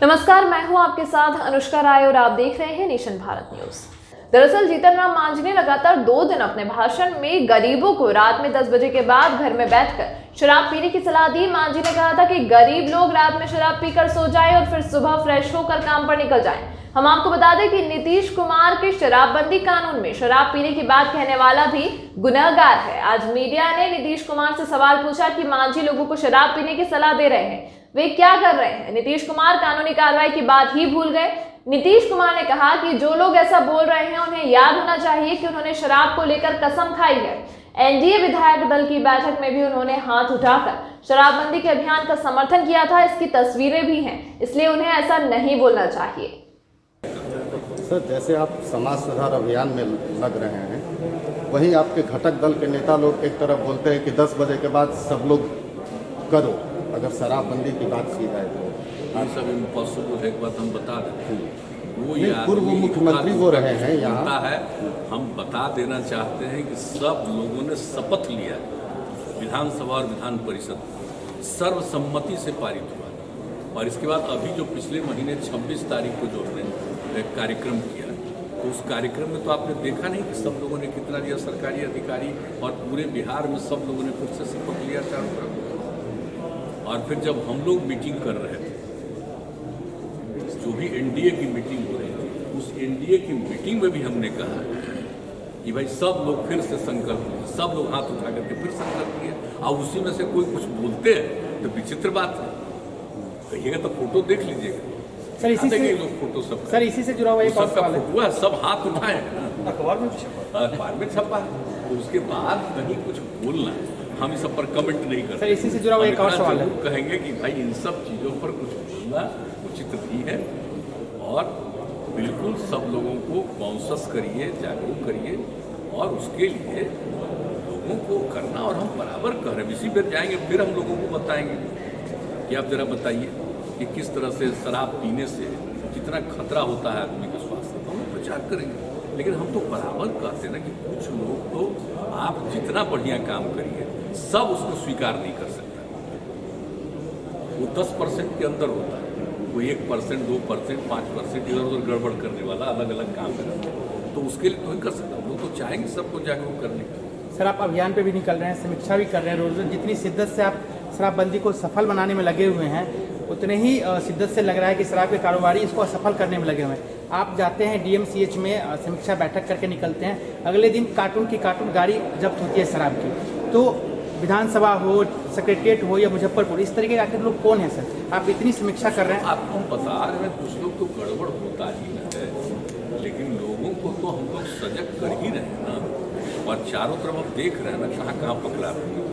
नमस्कार, मैं हूं आपके साथ अनुष्का राय और आप देख रहे हैं नेशन भारत न्यूज। दरअसल जीतन राम मांझी ने लगातार 2 दिन अपने भाषण में गरीबों को रात में 10 बजे के बाद घर में बैठकर शराब पीने की सलाह दी। मांझी ने कहा था कि गरीब लोग रात में शराब पीकर सो जाएं और फिर सुबह फ्रेश होकर काम पर निकल जाएं। हम आपको बता दें कि नीतीश कुमार के शराबबंदी कानून में शराब पीने की बात कहने वाला भी गुनहगार है। आज मीडिया ने नीतीश कुमार से सवाल पूछा कि मांझी लोगों को शराब पीने की सलाह दे रहे हैं, वे क्या कर रहे हैं। नीतीश कुमार कानूनी कार्रवाई की बात ही भूल गए। नीतीश कुमार ने कहा कि जो लोग ऐसा बोल रहे हैं उन्हें याद होना चाहिए कि उन्होंने शराब को लेकर कसम खाई है। एनडीए विधायक दल की बैठक में भी उन्होंने हाथ उठाकर शराबबंदी के अभियान का समर्थन किया था। इसकी तस्वीरें भी हैं, इसलिए उन्हें ऐसा नहीं बोलना चाहिए। सर, जैसे आप समाज सुधार अभियान में लग रहे हैं, वहीं आपके घटक दल के नेता लोग एक तरफ बोलते हैं कि 10 बजे के बाद सब लोग करो, अगर शराबबंदी की बात की जाए तो। ये सब इम्पॉसिबल है, एक बात हम बता देते हैं। वो पूर्व मुख्यमंत्री वो रहे हैं यहाँ है। हम बता देना चाहते हैं कि सब लोगों ने शपथ लिया है, विधानसभा और विधान परिषद सर्वसम्मति से पारित हुआ। और इसके बाद अभी जो पिछले महीने 26 तारीख को जो हमने एक कार्यक्रम किया, तो उस कार्यक्रम में तो आपने देखा नहीं कि सब लोगों ने कितना दिया, सरकारी अधिकारी और पूरे बिहार में सब लोगों ने फिर से शपथ लिया चारों तरफ। और फिर जब हम लोग मीटिंग कर रहे थे, जो भी एनडीए की मीटिंग हो रही थी, उस एनडीए की मीटिंग में भी हमने कहा कि भाई सब लोग फिर से संकल्प लिए, सब लोग हाथ उठा करके फिर संकल्प लिए। और उसी में से कोई कुछ बोलते हैं तो विचित्र बात है, कहिएगा तो फोटो देख लीजिएगा सर। इसी से लोग फोटो सब सर इसी से जुड़ा हुआ एक और सवाल है। फोटो है, सब हाथ उठाए, अखबार में छपा, अखबार में छपा है। तो उसके बाद कहीं कुछ बोलना, हम इस सब पर कमेंट नहीं करते। सर इसी से जुड़ा हुआ एक और सवाल है। कहेंगे कि भाई इन सब चीज़ों पर कुछ बोलना उचित नहीं है, और बिल्कुल सब लोगों को कॉन्शस करिए, जागरूक करिए, और उसके लिए लोगों को करना। और हम बराबर कह रहे हैं, इसी पर जाएंगे फिर हम लोगों को बताएंगे कि आप जरा बताइए कि किस तरह से शराब पीने से कितना खतरा होता है आदमी के स्वास्थ्य का। हम प्रचार करेंगे, लेकिन हम तो बराबर कहते हैं ना कि कुछ लोग तो आप जितना बढ़िया काम करिए सब उसको स्वीकार नहीं कर सकता। वो 10% के अंदर होता है, वो 1%, 2%, 5% इधर उधर गड़बड़ करने वाला अलग अलग काम करता है। तो उसके लिए तो नहीं कर सकता। हम लोग तो चाहेंगे सबको जागरूक करने के लिए। सर आप अभियान पे भी निकल रहे हैं, समीक्षा भी कर रहे हैं रोज। जितनी शिद्दत से आप शराबबंदी को सफल बनाने में लगे हुए हैं, उतने ही शिद्दत से लग रहा है कि शराब के कारोबारी इसको असफल करने में लगे हुए हैं। आप जाते हैं डीएमसीएच में समीक्षा बैठक करके निकलते हैं, अगले दिन कार्टून की कार्टून गाड़ी जब्त होती है शराब की। तो विधानसभा हो, सेक्रेटरिएट हो या मुजफ्फरपुर, इस तरीके के आखिर लोग कौन है सर? आप इतनी समीक्षा कर रहे हैं। आपको हम बता रहे हैं, कुछ लोग तो गड़बड़ होता ही है, लेकिन लोगों को तो हम लोग सजग कर ही रहे हैं ना। और चारों तरफ हम देख रहे हैं ना कहाँ कहाँ पकड़ा रहे हैं।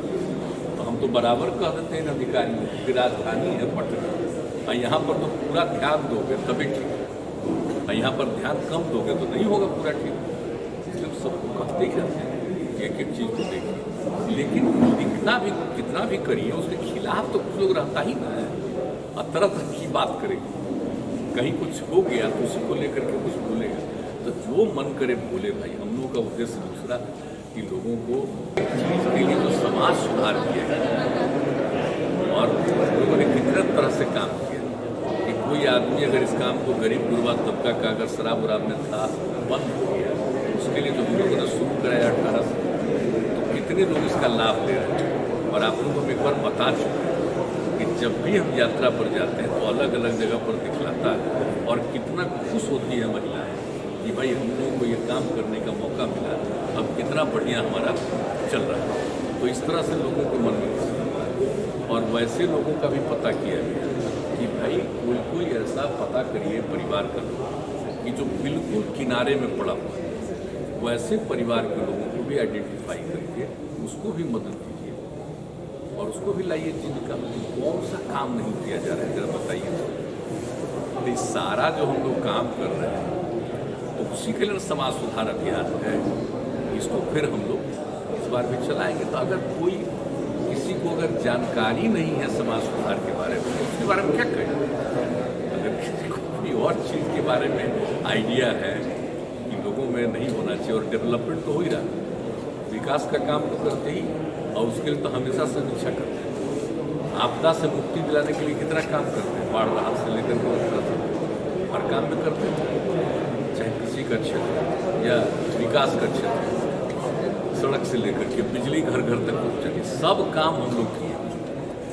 तो हम तो बराबर कह देते हैं अधिकारियों की राजधानी है पटना, और यहाँ पर तो पूरा ध्यान दोगे तभी ठीक है, और यहाँ पर ध्यान कम दोगे तो नहीं होगा पूरा ठीक। इसलिए सबको कहते ही रहते हैं कि एक एक चीज़ को देखिए, लेकिन लिखना भी कितना भी करिए उसके खिलाफ तो कुछ लोग रहता ही ना है, और तरह तरह की बात करेंगे। कहीं कुछ हो गया तो उसी को लेकर के कुछ बोलेगा, तो जो मन करे बोले। भाई हम लोगों का उद्देश्य दूसरा कि लोगों को चीज़ के लिए जो समाज सुधार किया गया, और लोगों ने कितने तरह से काम किया कि कोई आदमी अगर इस काम को गरीब गुरबा तबका का अगर शराब उराब में था बंद हो गया, उसके लिए जो हम लोगों ने शुरू कराया 18 से, तो कितने लोग इसका लाभ ले रहे हैं। और आप लोगों को एक बार बता चुके कि जब भी हम यात्रा पर जाते हैं तो अलग अलग जगह पर दिखलाता है, और कितना खुश होती है महिलाएं कि भाई हम लोगों को ये काम करने का मौका मिला, अब कितना बढ़िया हमारा चल रहा है। तो इस तरह से लोगों को मन में है। और वैसे लोगों का भी पता किया गया कि भाई कोई ऐसा पता करिए परिवार का कि जो बिल्कुल किनारे में पड़ा हुआ है, वैसे परिवार के लोगों को भी आइडेंटिफाई करके उसको भी मदद कीजिए, और उसको भी लाइए जिनका कौन सा काम नहीं किया जा रहा है जरा बताइए। तो इस सारा जो हम लोग काम कर रहे हैं, तो उसी के लिए समाज सुधार अभियान है। इसको फिर हम लोग इस बार भी चलाएंगे। तो अगर कोई किसी को अगर जानकारी नहीं है समाज सुधार के बारे में, तो उसके बारे में क्या कहें? अगर किसी को कोई और चीज़ के बारे में आइडिया है कि लोगों में नहीं होना चाहिए, और डेवलपमेंट तो हो ही रहा है, विकास का काम तो करते ही, और उसके लिए तो हमेशा समीक्षा करते हैं। आपदा से मुक्ति दिलाने के लिए कितना काम करते हैं, बाढ़ राहत से लेकर के उसका सब हर काम में करते हैं, चाहे कृषि का क्षेत्र या विकास का क्षेत्र, सड़क से लेकर के बिजली घर घर तक पहुँचाने, सब काम हम लोग किए।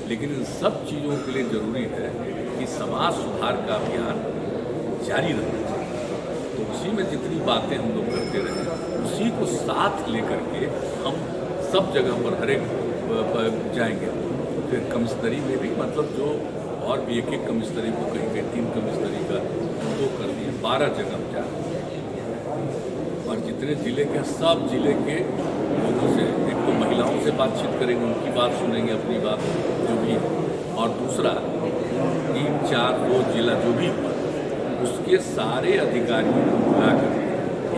लेकिन इन सब चीज़ों के लिए ज़रूरी है कि समाज सुधार का अभियान जारी रहना चाहिए। तो उसी में जितनी बातें हम लोग करते रहे, उसी को साथ लेकर के हम सब जगह पर हर एक जाएंगे। फिर कमिश्नरी में भी मतलब जो और भी एक कमिश्नरी को कहीं कहीं 3 कमिश्नरी का 2 कर दिए, 12 जगह हम जा रहे हैं। और जितने ज़िले के सब ज़िले के लोगों से, एक तो महिलाओं से बातचीत करेंगे, उनकी बात सुनेंगे, अपनी बात जो भी, और दूसरा 3, 4, 2 जिला जो भी उसके सारे अधिकारियों को बुलाकर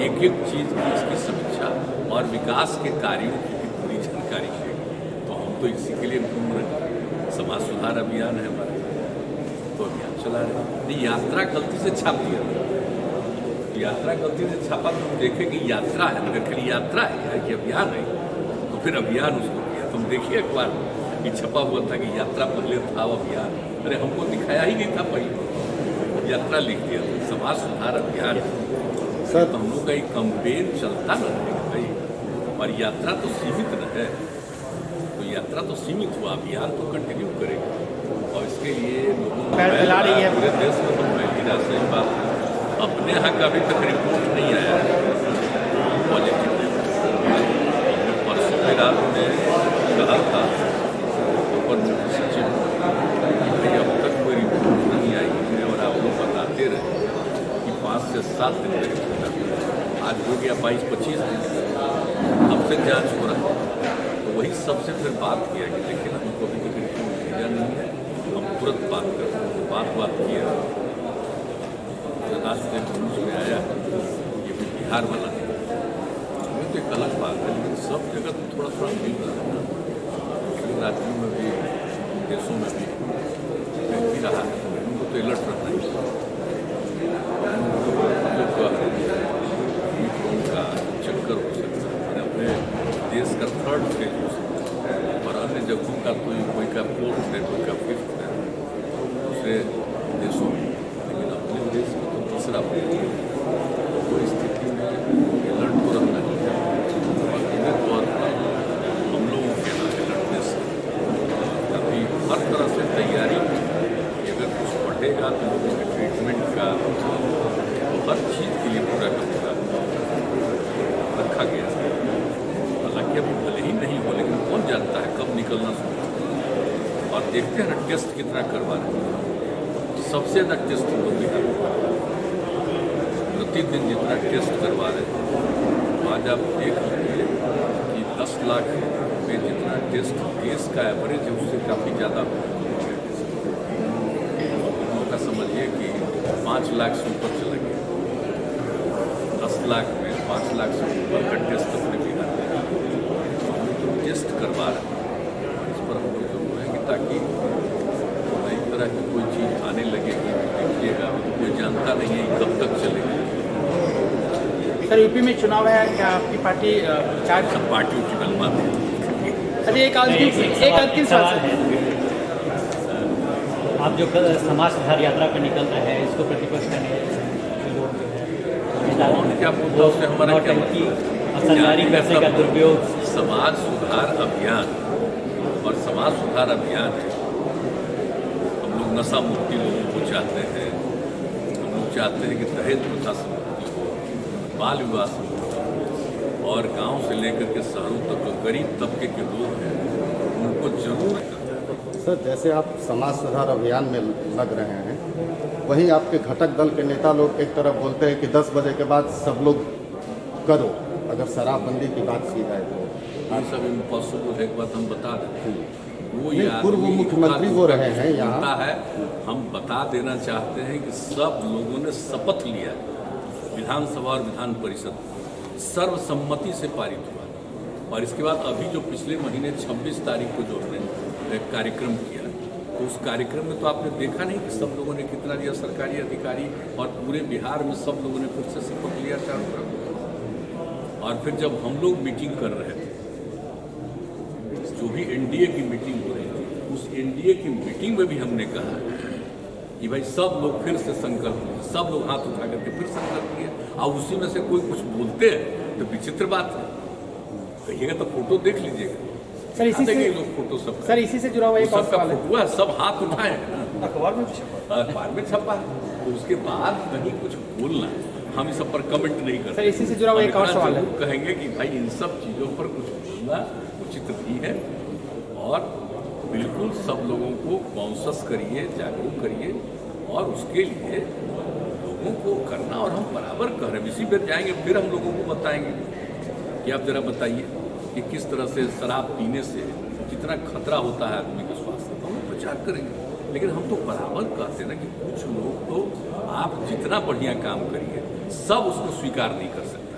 एक चीज़ की इसकी समीक्षा और विकास के कार्यों की भी पूरी जानकारी लेंगे। तो हम तो इसी के लिए घूम रहे हैं, समाज सुधार अभियान है हमारा, तो अभियान चला रहे हैं। नहीं, यात्रा गलती से छाप दिया, यात्रा गलती से छापा तो हम देखें कि यात्रा है, मगर खाली यात्रा है कि अभियान है, तो फिर अभियान उसको किया। तुम देखिए अखबार कि छपा हुआ था कि यात्रा पहले था, अभियान, अरे हमको दिखाया ही नहीं था, पहले यात्रा लिख दिया था, समाज सुधार अभियान। सर तो हम लोग का एक कंपेन चलता न रहेगा भाई, और यात्रा तो सीमित न है, तो यात्रा तो सीमित हुआ, अभियान तो कंटिन्यू करेगा। और इसके लिए लोगों को पूरे देश में तो पहली रात सही बात है, अपने यहाँ का अभी तक रिपोर्ट नहीं आया है पॉजिटिव। हमने परसों की रात में कहा था ऊपर मुख्य सचिव कि अब तक कोई रिपोर्ट नहीं आई है, और आप लोग बताते रहे कि 5 से 7 दिन तक, आज हो गया 22-25 दिन, अब से जाँच हो रहा है। तो वही सबसे फिर बात किया कि देखिए ना, हमको अभी तक रिपोर्ट भेजा नहीं है, हम तुरंत बात करते हैं। तो बात किया, राष्ट्रीय न्यूज में आया, ये भी बिहार वाला है, ये तो एक अलग बात है, लेकिन सब जगह तो थोड़ा थोड़ा मिल रहा है ना, दूसरे राज्यों में भी, देशों में भी मिल भी रहा है, तो उनको तो अलर्ट रहना ही का चक्कर हो सकता है, अपने देश का 3rd फेज हो सकता है, और अन्य जगहों का तो कोई का 4th है, कोई का 5th है दूसरे देशों में, लेकिन अपने देश में तो तीसरा फेज। कोई स्थिति में अलर्ट तो रहना ही है, और इन्हें तौर पर हम लोगों के ना अलर्टनेस काफ़ी हर तरह से तैयारी, अगर कुछ बढ़ेगा तो लोगों के ट्रीटमेंट का, तो हर चीज़ के लिए पूरा का पूरा रखा गया है। हालांकि अभी भले ही नहीं हो, लेकिन कौन जानता है कब निकलना शुरू होगा। और देखते हैं ना टेस्ट कितना करवा रहे हैं, सबसे ज़्यादा टेस्ट हम लोग बिहार में प्रतिदिन जितना टेस्ट करवा रहे हैं। तो आज आप देख लीजिए कि 10 लाख में जितना टेस्ट देश का एवरेज है, उससे काफ़ी ज़्यादा लोगों का समझिए कि 5 लाख से ऊपर चला गया। 10 लाख में 5 लाख से ऊपर का टेस्ट अपने बिहार में हम लोग तो टेस्ट करवा रहे हैं। इस पर हम लोग जरूर है कि ताकि नई तरह की कोई चीज़ आने लगेगी तो देखिएगा, तो कोई जानता नहीं है कब तक चलेगी। सर यूपी में चुनाव है, क्या आपकी पार्टी चार सब पार्टियों की गलबात है। अरे एक अंतिम सवाल है, आप जो कल समाज सुधार यात्रा पर निकल रहे हैं, इसको प्रतिपक्ष करने लोग जो है क्या बोलता उससे हमारा क्या और सरकारी पैसे का दुरुपयोग। समाज सुधार अभियान और समाज सुधार अभियान है। हम लोग नशा मुक्ति लोगों को चाहते हैं, हम लोग चाहते हैं कि दहेज प्रथा से मुक्ति हो, बाल विवाह से मुक्ति हो, और गांव से लेकर के शहरों तक जो गरीब तबके के लोग हैं उनको जरूर। सर जैसे आप समाज सुधार अभियान में लग रहे हैं, वहीं आपके घटक दल के नेता लोग एक तरफ बोलते हैं कि 10 बजे के बाद सब लोग करो, अगर शराबबंदी की बात की जाए तो। ये सब इम्पॉसिबल है, एक बात हम बता देते हैं। वो नहीं, पूर्व मुख्यमंत्री वो रहे हैं यहाँ है। हम बता देना चाहते हैं कि सब लोगों ने शपथ लिया है, विधानसभा और विधान परिषद सर्वसम्मति से पारित हुआ, और इसके बाद अभी जो पिछले महीने 26 तारीख को जो हमने एक कार्यक्रम किया, तो उस कार्यक्रम में तो आपने देखा नहीं कि सब लोगों ने कितना दिया, सरकारी अधिकारी और पूरे बिहार में सब लोगों ने फिर से शपथ लिया चारों तरफ। और फिर जब हम लोग मीटिंग कर रहे थे, जो भी एनडीए की मीटिंग हो रही थी, उस एनडीए की मीटिंग में भी हमने कहा कि भाई सब लोग फिर से संकल्प लें, सब लोग हाथ उठा करके फिर संकल्प लिए, और उसी में से कोई कुछ बोलते हैं तो विचित्र बात है। कहिएगा तो फोटो देख लीजिएगा सर, इसी से लोग फोटो सब सर इसी से जुड़ा हुआ एक और सवाल है। फोटो है, सब हाथ उठाए हैं, अखबार में छपा है, तो उसके बाद कहीं कुछ बोलना, हम इस सब पर कमेंट नहीं करते। सर इसी से जुड़ा हुआ एक और सवाल है। कहेंगे कि भाई इन सब चीज़ों पर कुछ बोलना उचित नहीं है, और बिल्कुल सब लोगों को कॉन्शस करिए, जागरूक करिए, और उसके लिए लोगों को करना, और हम बराबर कह रहे हैं। इसी पर जाएंगे फिर हम लोगों को बताएंगे कि आप जरा बताइए कि किस तरह से शराब पीने से कितना खतरा होता है आदमी के स्वास्थ्य का, हम प्रचार करेंगे। लेकिन हम तो बराबर कहते हैं ना कि कुछ लोग तो आप जितना बढ़िया काम करिए सब उसको स्वीकार नहीं कर सकता।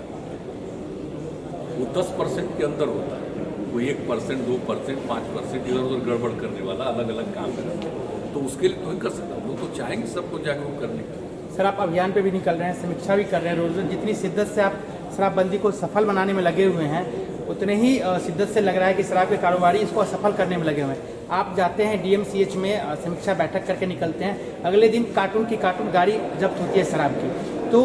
वो 10% के अंदर होता है, वो 1%, 2%, 5% इधर उधर गड़बड़ करने वाला अलग अलग काम करता है, तो उसके लिए तो नहीं कर सकता। हम लोग तो चाहेंगे सबको जागरूक करने के लिए। सर आप अभियान पे भी निकल रहे हैं, समीक्षा भी कर रहे हैं, रोज जितनी शिद्दत से आप शराबबंदी को सफल बनाने में लगे हुए हैं, उतने ही शिद्दत से लग रहा है कि शराब के कारोबारी इसको असफल करने में लगे हुए हैं। आप जाते हैं डीएमसीएच में समीक्षा बैठक करके निकलते हैं, अगले दिन कार्टून की कार्टून गाड़ी जब्त होती है शराब की। तो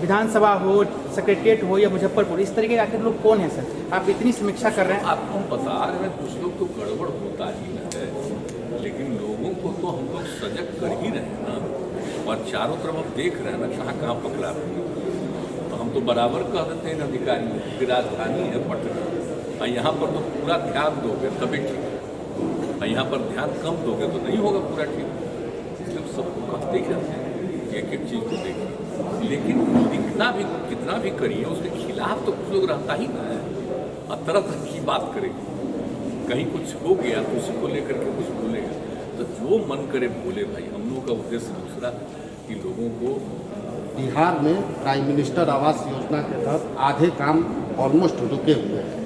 विधानसभा हो, सेक्रेटरिएट हो या मुजफ्फरपुर, इस तरीके के आखिर लोग कौन है सर? आप इतनी समीक्षा कर रहे हैं। आपको हम बता रहे हैं, कुछ लोग तो गड़बड़ होता ही न है, लेकिन लोगों को तो हम लोग सजग कर ही रहे हैं ना, और चारों तरफ हम देख रहे हैं ना कहाँ पकड़ा रहे हैं। तो हम तो बराबर कह देते हैं अधिकारियों की राजधानी है पटना, और यहाँ पर तो पूरा ध्यान दोगे तभी ठीक है, और यहाँ पर ध्यान कम दोगे तो नहीं होगा पूरा ठीक। इसलिए सबको कहते ही रहते हैं एक एक चीज़ को देखिए, लेकिन लिखना भी कितना भी करिए उसके खिलाफ तो कुछ लोग रहता ही ना है, और तरह तरह की बात करेंगे। कहीं कुछ हो गया तो उसी को लेकर के कुछ बोलेगा, तो जो मन करे बोले भाई। हम लोगों का उद्देश्य दूसरा कि लोगों को बिहार में प्राइम मिनिस्टर आवास योजना के तहत आधे काम ऑलमोस्ट रुके हुए हैं।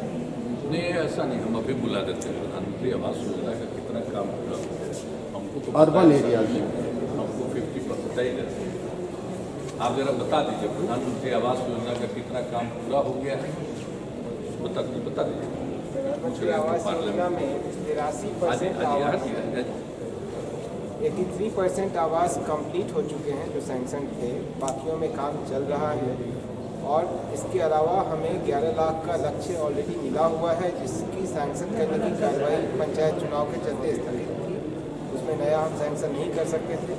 नहीं, ऐसा नहीं, हम अभी बुला देते हैं। प्रधानमंत्री आवास योजना का कितना काम पूरा हो गया हमको तो अर्बन एरिया में हमको 50% ही रहते हैं। आप जरा बता दीजिए प्रधानमंत्री आवास योजना का कितना काम पूरा हो गया है, बता दीजिए। आवास योजना में 83% आवास कंप्लीट हो चुके हैं जो सैंक्शन थे, बाकियों में काम चल रहा है। और इसके अलावा हमें 11 लाख का लक्ष्य ऑलरेडी मिला हुआ है, जिसकी सैंक्शन करने की कार्रवाई पंचायत चुनाव के चलते स्थगित थी। उसमें नया हम सैंक्शन नहीं कर सकते थे,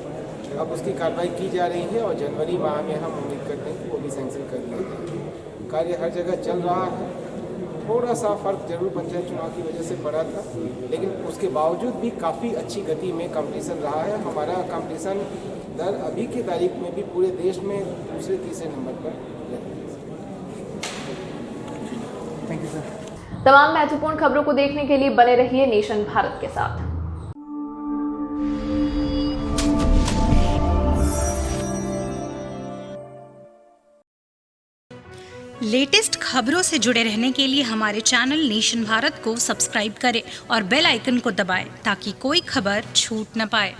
अब उसकी कार्रवाई की जा रही है, और जनवरी माह में हम उम्मीद करते हैं कि वो भी सैंक्शन कर दिया जाए। कार्य हर जगह चल रहा है। थोड़ा सा फर्क जरूर पंचायत चुनाव की वजह से पड़ा था, लेकिन उसके बावजूद भी काफ़ी अच्छी गति में कंप्लीशन रहा है। हमारा कंप्लीशन दर अभी की तारीख में भी पूरे देश में दूसरे तीसरे नंबर पर है। Thank you sir. तमाम महत्वपूर्ण खबरों को देखने के लिए बने रहिए नेशन भारत के साथ। लेटेस्ट खबरों से जुड़े रहने के लिए हमारे चैनल नेशन भारत को सब्सक्राइब करें और बेल आइकन को दबाएं ताकि कोई खबर छूट न पाए।